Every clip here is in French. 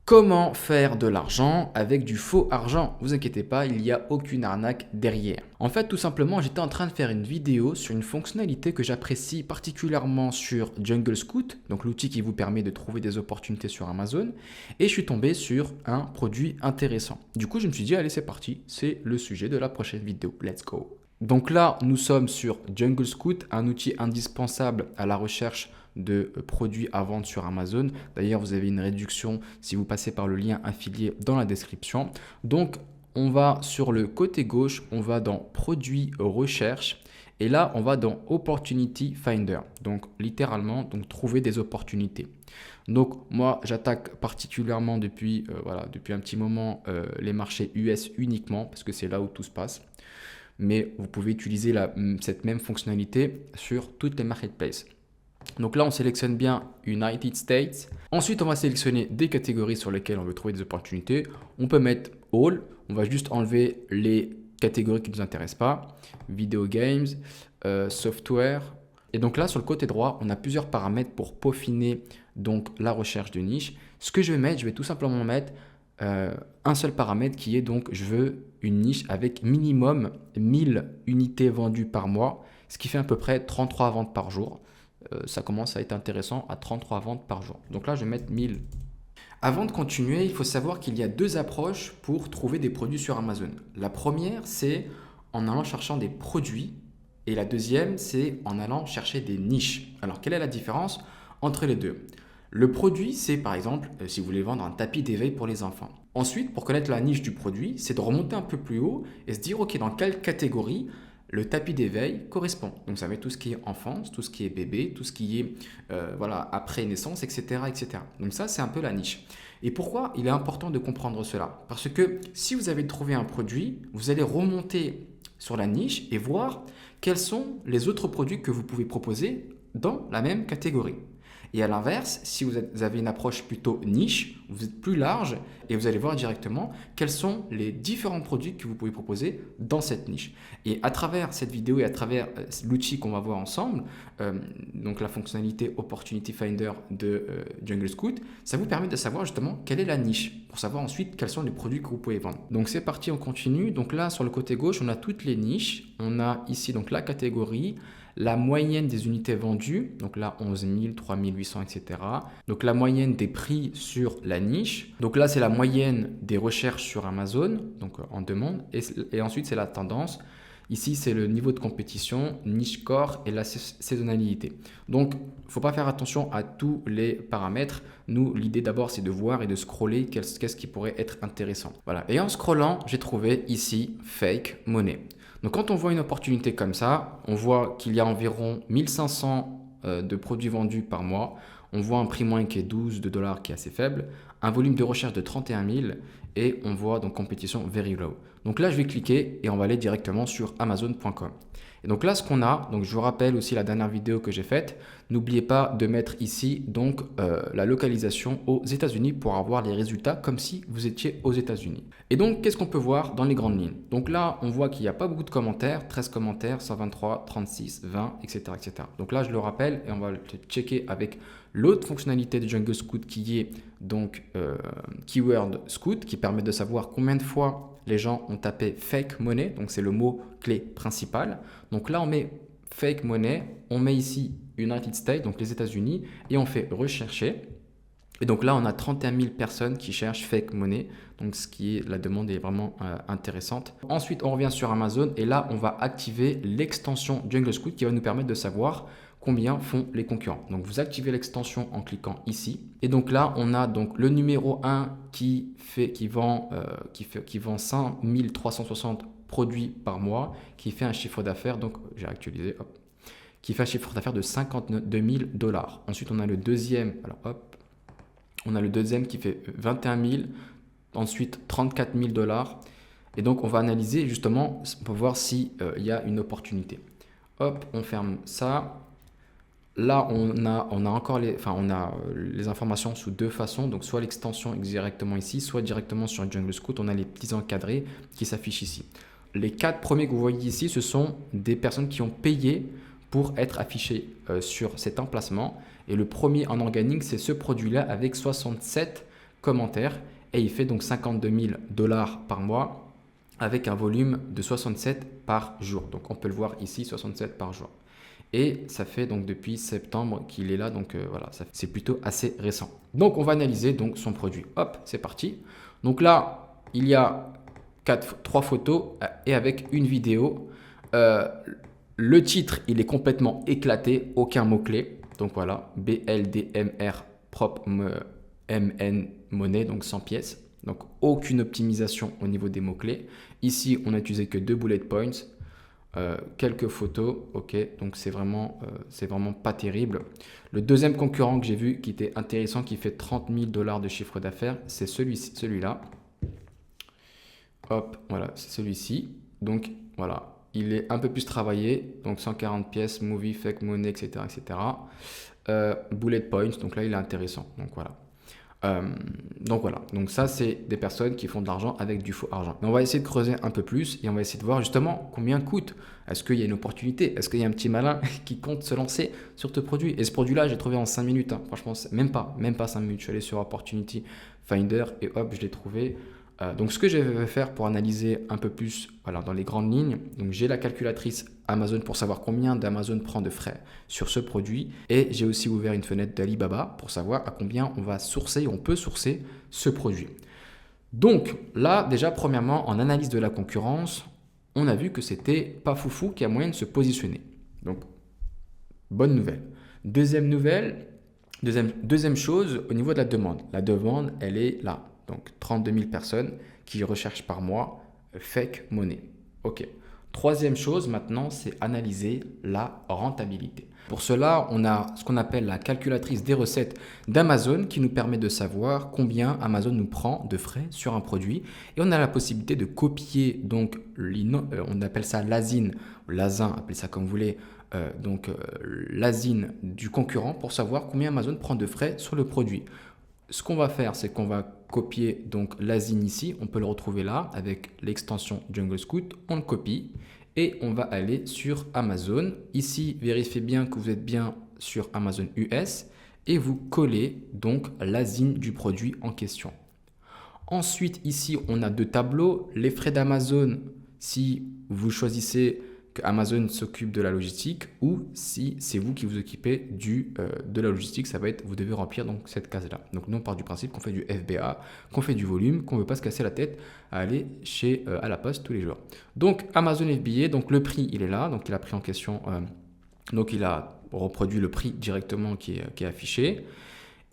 Comment faire de l'argent avec du faux argent? Vous inquiétez pas, il n'y a aucune arnaque derrière. En fait, tout simplement, j'étais en train de faire une vidéo sur une fonctionnalité que j'apprécie particulièrement sur Jungle Scout, donc l'outil qui vous permet de trouver des opportunités sur Amazon, et je suis tombé sur un produit intéressant. Du coup, je me suis dit, allez, c'est parti, c'est le sujet de la prochaine vidéo. Let's go! Donc là, nous sommes sur Jungle Scout, un outil indispensable à la recherche de produits à vendre sur Amazon. D'ailleurs, vous avez une réduction si vous passez par le lien affilié dans la description. Donc, on va sur le côté gauche, on va dans Produits recherche. Et là, on va dans Opportunity Finder. Donc, littéralement, donc, trouver des opportunités. Donc, moi, j'attaque particulièrement depuis un petit moment les marchés US uniquement parce que c'est là où tout se passe. Mais vous pouvez utiliser cette même fonctionnalité sur toutes les marketplaces. Donc là, on sélectionne bien United States. Ensuite, on va sélectionner des catégories sur lesquelles on veut trouver des opportunités. On peut mettre All. On va juste enlever les catégories qui ne nous intéressent pas. Video Games, Software. Et donc là, sur le côté droit, on a plusieurs paramètres pour peaufiner donc, la recherche de niche. Ce que je vais tout simplement mettre un seul paramètre qui est donc je veux une niche avec minimum 1000 unités vendues par mois, ce qui fait à peu près 33 ventes par jour. Ça commence à être intéressant à 33 ventes par jour. Donc là, je vais mettre 1000. Avant de continuer, il faut savoir qu'il y a deux approches pour trouver des produits sur Amazon. La première, c'est en allant cherchant des produits et la deuxième, c'est en allant chercher des niches. Alors, quelle est la différence entre les deux? Le produit, c'est par exemple, si vous voulez vendre un tapis d'éveil pour les enfants. Ensuite, pour connaître la niche du produit, c'est de remonter un peu plus haut et se dire, OK, dans quelle catégorie le tapis d'éveil correspond. Donc, ça va être tout ce qui est enfance, tout ce qui est bébé, tout ce qui est après naissance, etc., etc. Donc, ça, c'est un peu la niche. Et pourquoi il est important de comprendre cela? Parce que si vous avez trouvé un produit, vous allez remonter sur la niche et voir quels sont les autres produits que vous pouvez proposer dans la même catégorie. Et à l'inverse, si vous avez une approche plutôt niche, vous êtes plus large et vous allez voir directement quels sont les différents produits que vous pouvez proposer dans cette niche. Et à travers cette vidéo et à travers l'outil qu'on va voir ensemble, donc la fonctionnalité Opportunity Finder de Jungle Scout, ça vous permet de savoir justement quelle est la niche pour savoir ensuite quels sont les produits que vous pouvez vendre. Donc c'est parti, on continue. Donc là, sur le côté gauche, on a toutes les niches. On a ici donc la catégorie, la moyenne des unités vendues, donc là 11 000, 3 800, etc. Donc la moyenne des prix sur la niche. Donc là, c'est la moyenne des recherches sur Amazon, donc en demande. Et ensuite, c'est la tendance. Ici, c'est le niveau de compétition, niche core et la saisonnalité. Donc, il ne faut pas faire attention à tous les paramètres. Nous, l'idée d'abord, c'est de voir et de scroller qu'est-ce qui pourrait être intéressant. Voilà. Et en scrollant, j'ai trouvé ici Fake Money. Donc, quand on voit une opportunité comme ça, on voit qu'il y a environ 1500 de produits vendus par mois. On voit un prix moyen qui est 12 $ qui est assez faible, un volume de recherche de 31 000 et on voit donc compétition very low. Donc là, je vais cliquer et on va aller directement sur Amazon.com. Et donc là, ce qu'on a, donc je vous rappelle aussi la dernière vidéo que j'ai faite, n'oubliez pas de mettre ici donc la localisation aux États-Unis pour avoir les résultats comme si vous étiez aux États-Unis. Et donc, qu'est-ce qu'on peut voir dans les grandes lignes? Donc là, on voit qu'il n'y a pas beaucoup de commentaires, 13 commentaires, 123, 36, 20, etc., etc. Donc là, je le rappelle et on va le checker avec l'autre fonctionnalité de Jungle Scout qui est donc Keyword Scout qui permet de savoir combien de fois les gens ont tapé fake money, donc c'est le mot clé principal. Donc là, on met fake money, on met ici United States, donc les États-Unis, et on fait rechercher. Et donc là, on a 31 000 personnes qui cherchent fake money, donc ce qui est la demande est vraiment intéressante. Ensuite, on revient sur Amazon et là, on va activer l'extension Jungle Scout qui va nous permettre de savoir combien font les concurrents. Donc vous activez l'extension en cliquant ici. Et donc là, on a donc le numéro 1 qui vend 5360 produits par mois, qui fait un chiffre d'affaires, donc j'ai actualisé, hop, qui fait un chiffre d'affaires de 52 000 $. Ensuite, on a le deuxième, alors hop, on a le deuxième qui fait 21 000, ensuite 34 000 $. Et donc, on va analyser justement pour voir s'il y a une opportunité. Hop, on ferme ça. Là, on a encore les informations sous deux façons. Donc, soit l'extension directement ici, soit directement sur Jungle Scout. On a les petits encadrés qui s'affichent ici. Les 4 premiers que vous voyez ici, ce sont des personnes qui ont payé pour être affichées sur cet emplacement. Et le premier en organique, c'est ce produit-là avec 67 commentaires et il fait donc 52 000 $ par mois avec un volume de 67 par jour. Donc on peut le voir ici, 67 par jour. Et ça fait donc depuis septembre qu'il est là, donc voilà, c'est plutôt assez récent. Donc on va analyser donc son produit. Hop, c'est parti. Donc là, il y a 3 photos et avec une vidéo. Le titre, il est complètement éclaté, aucun mot-clé. Donc voilà, BLDMR propre MN monnaie, donc 100 pièces. Donc aucune optimisation au niveau des mots-clés. Ici, on n'a utilisé que 2 bullet points. Quelques photos, ok, donc c'est vraiment pas terrible. Le deuxième concurrent que j'ai vu qui était intéressant, qui fait 30 000 $ de chiffre d'affaires, c'est celui-là. Hop, voilà, c'est celui-ci. Donc voilà, il est un peu plus travaillé, donc 140 pièces, movie, fake money, etc. etc. Bullet points, donc là il est intéressant, donc voilà. Donc ça c'est des personnes qui font de l'argent avec du faux argent. Mais on va essayer de creuser un peu plus et on va essayer de voir justement combien coûte. Est-ce qu'il y a une opportunité? Est-ce qu'il y a un petit malin qui compte se lancer sur ce produit? Et ce produit-là, j'ai trouvé en 5 minutes. Hein. Franchement, même pas 5 minutes. Je suis allé sur Opportunity Finder et hop, je l'ai trouvé. Donc ce que je vais faire pour analyser un peu plus voilà, dans les grandes lignes, donc j'ai la calculatrice Amazon pour savoir combien d'Amazon prend de frais sur ce produit et j'ai aussi ouvert une fenêtre d'Alibaba pour savoir à combien on peut sourcer ce produit. Donc là déjà premièrement en analyse de la concurrence, on a vu que c'était pas foufou qui a moyen de se positionner. Donc bonne nouvelle. Deuxième chose au niveau de la demande. La demande elle est là. Donc 32 000 personnes qui recherchent par mois fake money. Ok. Troisième chose maintenant, c'est analyser la rentabilité. Pour cela, on a ce qu'on appelle la calculatrice des recettes d'Amazon qui nous permet de savoir combien Amazon nous prend de frais sur un produit. Et on a la possibilité de copier, donc on appelle ça l'ASIN, l'ASIN, appelez ça comme vous voulez, l'ASIN du concurrent pour savoir combien Amazon prend de frais sur le produit. Ce qu'on va faire, c'est qu'on va copier donc l'ASIN ici. On peut le retrouver là avec l'extension Jungle Scout. On le copie et on va aller sur Amazon. Ici, vérifiez bien que vous êtes bien sur Amazon US et vous collez donc l'ASIN du produit en question. Ensuite, ici, on a 2 tableaux. Les frais d'Amazon, si vous choisissez que Amazon s'occupe de la logistique ou si c'est vous qui vous occupez de la logistique, ça va être, vous devez remplir donc cette case-là. Donc nous on part du principe qu'on fait du FBA, qu'on fait du volume, qu'on ne veut pas se casser la tête à aller à la poste tous les jours. Donc Amazon FBA, donc le prix il est là, donc il a pris en question, donc il a reproduit le prix directement qui est affiché.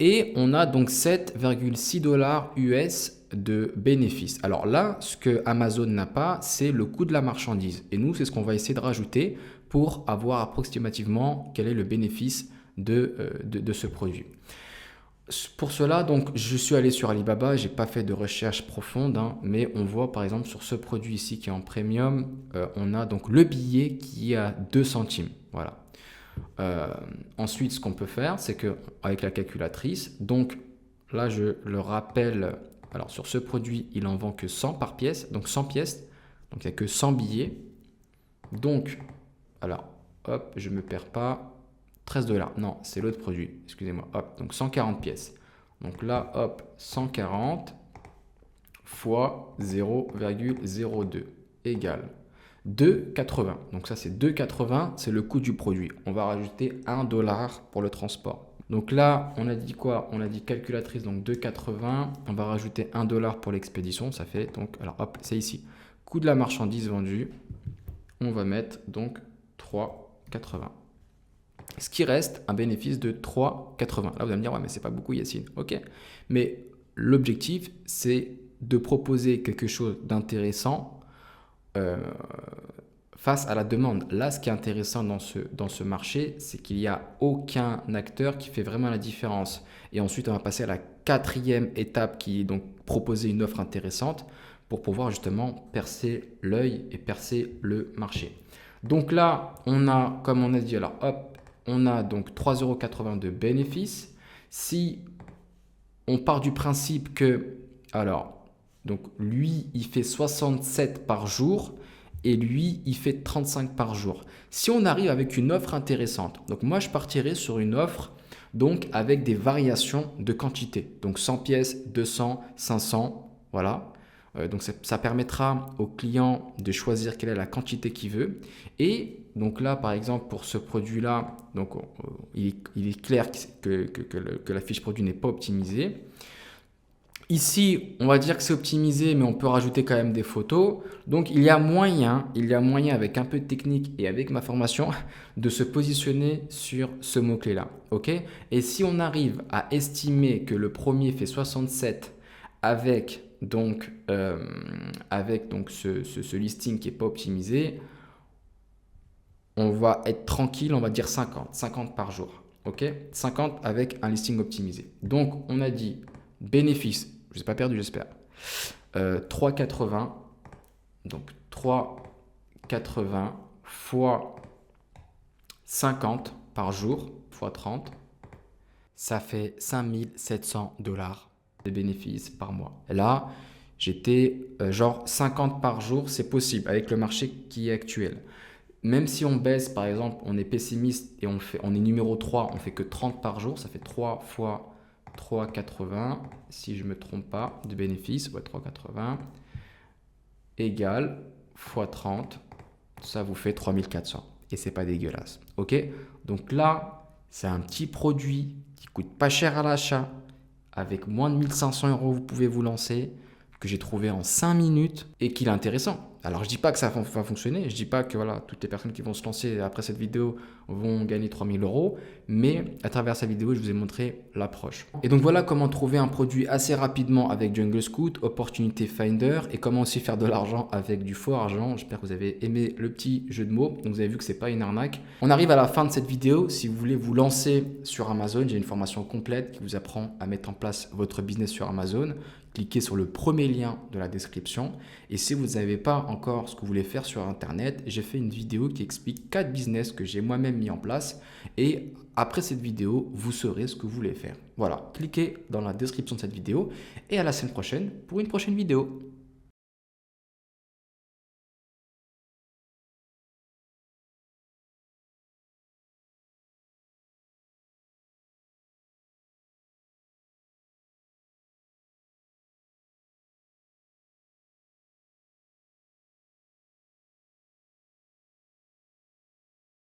Et on a donc 7,6 $ US de bénéfices. Alors là, ce que Amazon n'a pas, c'est le coût de la marchandise. Et nous, c'est ce qu'on va essayer de rajouter pour avoir approximativement quel est le bénéfice de ce produit. Pour cela, donc, je suis allé sur Alibaba, j'ai pas fait de recherche profonde, hein, mais on voit par exemple sur ce produit ici qui est en premium, on a donc le billet qui est à 2 centimes. Voilà. Ensuite, ce qu'on peut faire, c'est que avec la calculatrice, donc là, je le rappelle, alors sur ce produit, il en vend que 100 par pièce, donc 100 pièces, donc il n'y a que 100 billets. Donc, alors, hop, je ne me perds pas. 13 $. Non, c'est l'autre produit. Excusez-moi. Hop, donc 140 pièces. Donc là, hop, 140 fois 0,02 égale 2,80. Donc ça, c'est 2,80. C'est le coût du produit. On va rajouter 1 $ pour le transport. Donc là, on a dit quoi? On a dit calculatrice, donc 2,80. On va rajouter 1 $ pour l'expédition. Ça fait donc, alors hop, c'est ici. Coût de la marchandise vendue. On va mettre donc 3,80. Ce qui reste un bénéfice de 3,80. Là, vous allez me dire, ouais, mais c'est pas beaucoup, Yacine. Ok. Mais l'objectif, c'est de proposer quelque chose d'intéressant face à la demande. Là, ce qui est intéressant dans ce marché, c'est qu'il n'y a aucun acteur qui fait vraiment la différence. Et ensuite, on va passer à la 4e étape qui est donc proposer une offre intéressante pour pouvoir justement percer l'œil et percer le marché. Donc là, on a, comme on a dit, alors hop, on a donc 3,80 € de bénéfices. Si on part du principe que, alors, donc lui, il fait 67 par jour et lui, il fait 35 par jour. Si on arrive avec une offre intéressante, donc moi, je partirais sur une offre donc avec des variations de quantité. Donc 100 pièces, 200, 500, voilà. Donc ça permettra au client de choisir quelle est la quantité qu'il veut. Et donc là, par exemple, pour ce produit-là, donc il est clair que la fiche produit n'est pas optimisée. Ici, on va dire que c'est optimisé, mais on peut rajouter quand même des photos. Donc, il y a moyen avec un peu de technique et avec ma formation, de se positionner sur ce mot-clé-là. Ok? Et si on arrive à estimer que le premier fait 67 avec ce listing qui n'est pas optimisé, on va être tranquille, on va dire 50 par jour. Ok? 50 avec un listing optimisé. Donc, on a dit bénéfice. Je ne vous ai pas perdu, j'espère. 3,80. Donc 3,80 fois 50 par jour, fois 30. Ça fait 5700 $ de bénéfices par mois. Et là, j'étais genre 50 par jour, c'est possible avec le marché qui est actuel. Même si on baisse, par exemple, on est pessimiste et on est numéro 3, on fait que 30 par jour, ça fait 3 fois 3,80, si je ne me trompe pas, de bénéfice, ouais, 3,80 égale fois 30, ça vous fait 3400 et c'est pas dégueulasse. Ok? Donc là, c'est un petit produit qui coûte pas cher à l'achat. Avec moins de 1500 €, vous pouvez vous lancer, que j'ai trouvé en 5 minutes et qu'il est intéressant. Alors, je dis pas que ça va fonctionner, je dis pas que voilà, toutes les personnes qui vont se lancer après cette vidéo vont gagner 3000 €, mais à travers cette vidéo, je vous ai montré l'approche. Et donc voilà comment trouver un produit assez rapidement avec Jungle Scout, Opportunity Finder, et comment aussi faire de l'argent avec du faux argent. J'espère que vous avez aimé le petit jeu de mots. Donc vous avez vu que c'est pas une arnaque. On arrive à la fin de cette vidéo. Si vous voulez vous lancer sur Amazon, j'ai une formation complète qui vous apprend à mettre en place votre business sur Amazon. Cliquez sur le premier lien de la description. Et si vous n'avez pas encore ce que vous voulez faire sur Internet, j'ai fait une vidéo qui explique 4 business que j'ai moi-même mis en place. Et après cette vidéo, vous saurez ce que vous voulez faire. Voilà, cliquez dans la description de cette vidéo et à la semaine prochaine pour une prochaine vidéo.